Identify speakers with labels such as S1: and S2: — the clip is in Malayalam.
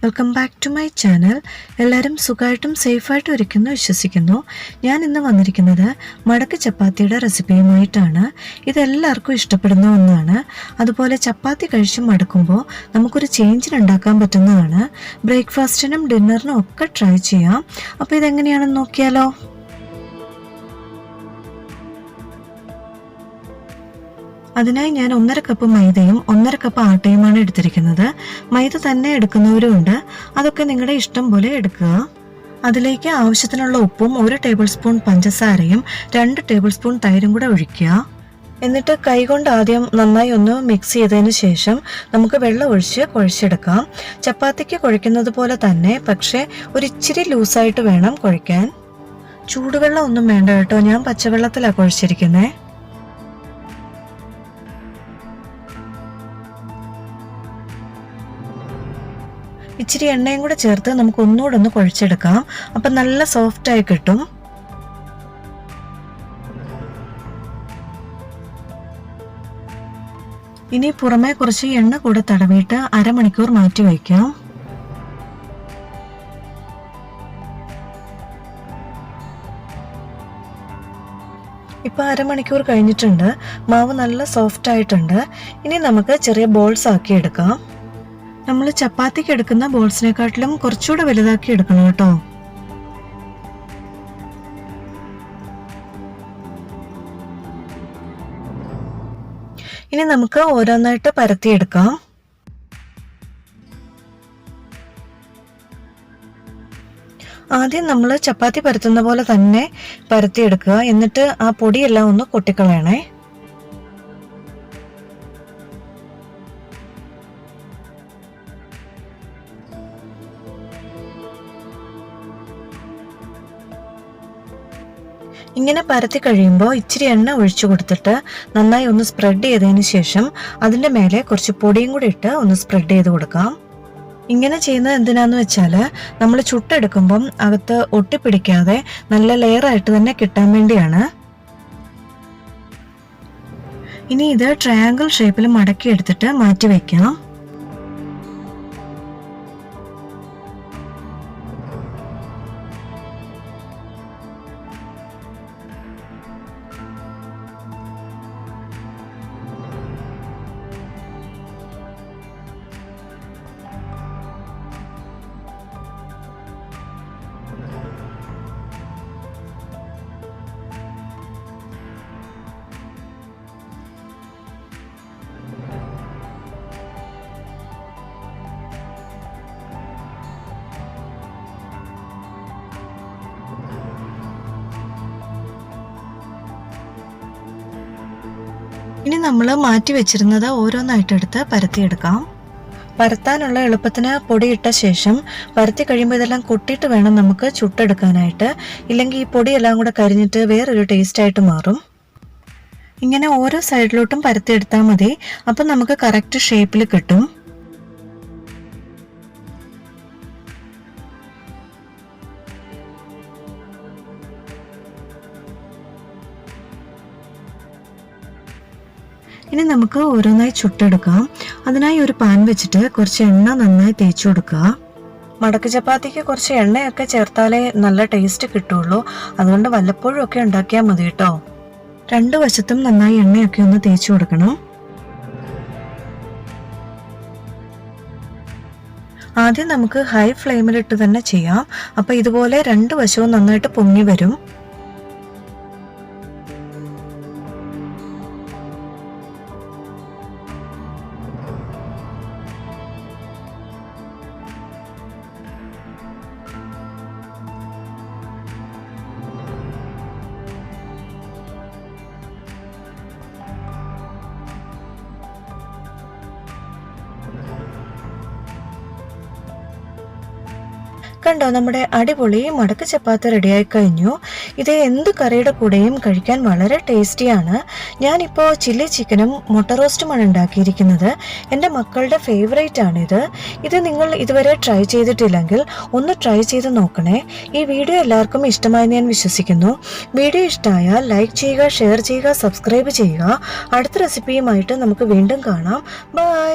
S1: Welcome back to my channel. എല്ലാവരും സുഖമായിട്ടും സേഫായിട്ടും ഇരിക്കുന്നു വിശ്വസിക്കുന്നു. ഞാൻ ഇന്ന് വന്നിരിക്കുന്നത് മടക്ക് ചപ്പാത്തിയുടെ റെസിപ്പിയുമായിട്ടാണ്. ഇതെല്ലാവർക്കും ഇഷ്ടപ്പെടുന്ന ഒന്നാണ്. അതുപോലെ ചപ്പാത്തി കഴിച്ച് മടക്കുമ്പോൾ നമുക്കൊരു ചേഞ്ചിന് ഉണ്ടാക്കാൻ പറ്റുന്നതാണ്. ബ്രേക്ക്ഫാസ്റ്റിനും ഡിന്നറിനും ഒക്കെ ട്രൈ ചെയ്യാം. അപ്പോൾ ഇതെങ്ങനെയാണെന്ന് നോക്കിയാലോ. അതിനായി ഞാൻ 1.5 കപ്പ് മൈദയും 1.5 കപ്പ് ആട്ടയുമാണ് എടുത്തിരിക്കുന്നത്. മൈദ തന്നെ എടുക്കുന്നവരും ഉണ്ട്, അതൊക്കെ നിങ്ങളുടെ ഇഷ്ടം പോലെ എടുക്കുക. അതിലേക്ക് ആവശ്യത്തിനുള്ള ഉപ്പും 1 ടേബിൾ സ്പൂൺ പഞ്ചസാരയും 2 ടേബിൾ സ്പൂൺ തൈരും കൂടെ ഒഴിക്കുക. എന്നിട്ട് കൈകൊണ്ട് ആദ്യം നന്നായി ഒന്ന് മിക്സ് ചെയ്തതിന് ശേഷം നമുക്ക് വെള്ളം ഒഴിച്ച് കുഴച്ചെടുക്കാം. ചപ്പാത്തിക്ക് കുഴയ്ക്കുന്നത് പോലെ തന്നെ, പക്ഷേ ഒരു ഇച്ചിരി ലൂസായിട്ട് വേണം കുഴയ്ക്കാൻ. ചൂടുവെള്ളം ഒന്നും വേണ്ട കേട്ടോ, ഞാൻ പച്ചവെള്ളത്തിലാണ് കുഴച്ചിരിക്കുന്നത്. ഇച്ചിരി എണ്ണയും കൂടെ ചേർത്ത് നമുക്ക് ഒന്നുകൂടെ ഒന്ന് കുഴച്ചെടുക്കാം. അപ്പം നല്ല സോഫ്റ്റായി കിട്ടും. ഇനി പുറമെ കുറച്ച് എണ്ണ കൂടെ തടവിയിട്ട് അരമണിക്കൂർ മാറ്റി വയ്ക്കാം. ഇപ്പം അരമണിക്കൂർ കഴിഞ്ഞിട്ടുണ്ട്. മാവ് നല്ല സോഫ്റ്റ് ആയിട്ടുണ്ട്. ഇനി നമുക്ക് ചെറിയ ബോൾസ് ആക്കി എടുക്കാം. നമ്മൾ ചപ്പാത്തിക്ക് എടുക്കുന്ന ബോൾസിനെക്കാട്ടിലും കുറച്ചുകൂടെ വലുതാക്കി എടുക്കണം കേട്ടോ. ഇനി നമുക്ക് ഓരോന്നായിട്ട് പരത്തിയെടുക്കാം. ആദ്യം നമ്മൾ ചപ്പാത്തി പരത്തുന്ന പോലെ തന്നെ പരത്തിയെടുക്കുക. എന്നിട്ട് ആ പൊടിയെല്ലാം ഒന്ന് കൊട്ടിക്കളയണേ. ഇങ്ങനെ പരത്തി കഴിയുമ്പോൾ ഇച്ചിരി എണ്ണ ഒഴിച്ചു കൊടുത്തിട്ട് നന്നായി ഒന്ന് സ്പ്രെഡ് ചെയ്തതിന് ശേഷം അതിൻ്റെ മേലെ കുറച്ച് പൊടിയും കൂടി ഇട്ട് ഒന്ന് സ്പ്രെഡ് ചെയ്ത് കൊടുക്കാം. ഇങ്ങനെ ചെയ്യുന്നത് എന്തിനാന്ന് വെച്ചാൽ നമ്മൾ ചുട്ടെടുക്കുമ്പം അകത്ത് ഒട്ടിപ്പിടിക്കാതെ നല്ല ലെയറായിട്ട് തന്നെ കിട്ടാൻ വേണ്ടിയാണ്. ഇനി ഇത് ട്രയാങ്കിൾ ഷേപ്പിൽ മടക്കി എടുത്തിട്ട് മാറ്റി വയ്ക്കാം. ഇനി നമ്മൾ മാറ്റി വെച്ചിരുന്നത് ഓരോന്നായിട്ടെടുത്ത് പരത്തിയെടുക്കാം. പരത്താനുള്ള എളുപ്പത്തിന് പൊടിയിട്ട ശേഷം പരത്തി കഴിയുമ്പോൾ ഇതെല്ലാം കൊട്ടിയിട്ട് വേണം നമുക്ക് ചുട്ടെടുക്കാനായിട്ട്. ഇല്ലെങ്കിൽ ഈ പൊടിയെല്ലാം കൂടെ കരിഞ്ഞിട്ട് വേറൊരു ടേസ്റ്റായിട്ട് മാറും. ഇങ്ങനെ ഓരോ സൈഡിലോട്ടും പരത്തിയെടുത്താൽ മതി. അപ്പം നമുക്ക് കറക്റ്റ് ഷേപ്പിൽ കിട്ടും. ഇനി നമുക്ക് ഓരോന്നായി ചുട്ടെടുക്കാം. അതിനായി ഒരു പാൻ വെച്ചിട്ട് കുറച്ച് എണ്ണ നന്നായി തേച്ചു കൊടുക്കുക. മടക്ക് ചപ്പാത്തിക്ക് കുറച്ച് എണ്ണയൊക്കെ ചേർത്താലേ നല്ല ടേസ്റ്റ് കിട്ടുള്ളൂ. അതുകൊണ്ട് വല്ലപ്പോഴും ഒക്കെ ഉണ്ടാക്കിയാൽ മതി കേട്ടോ. 2 വശത്തും നന്നായി എണ്ണയൊക്കെ ഒന്ന് തേച്ചു കൊടുക്കണം. ആദ്യം നമുക്ക് ഹൈ ഫ്ലെയിമിലിട്ട് തന്നെ ചെയ്യാം. അപ്പം ഇതുപോലെ 2 വശവും നന്നായിട്ട് പൊങ്ങി വരും. കണ്ടോ, നമ്മുടെ അടിപൊളി മടക്ക് ചപ്പാത്തി റെഡിയായി കഴിഞ്ഞു. ഇത് എന്ത് കറിയുടെ കൂടെയും കഴിക്കാൻ വളരെ ടേസ്റ്റിയാണ്. ഞാനിപ്പോൾ ചില്ലി ചിക്കനും മുട്ട റോസ്റ്റുമാണ് ഉണ്ടാക്കിയിരിക്കുന്നത്. എൻ്റെ മക്കളുടെ ഫേവറേറ്റ് ആണിത്. ഇത് നിങ്ങൾ ഇതുവരെ ട്രൈ ചെയ്തിട്ടില്ലെങ്കിൽ ഒന്ന് ട്രൈ ചെയ്ത് നോക്കണേ. ഈ വീഡിയോ എല്ലാവർക്കും ഇഷ്ടമായി ഞാൻ വിശ്വസിക്കുന്നു. വീഡിയോ ഇഷ്ടമായാൽ ലൈക്ക് ചെയ്യുക, ഷെയർ ചെയ്യുക, സബ്സ്ക്രൈബ് ചെയ്യുക. അടുത്ത റെസിപ്പിയുമായിട്ട് നമുക്ക് വീണ്ടും കാണാം. ബൈ.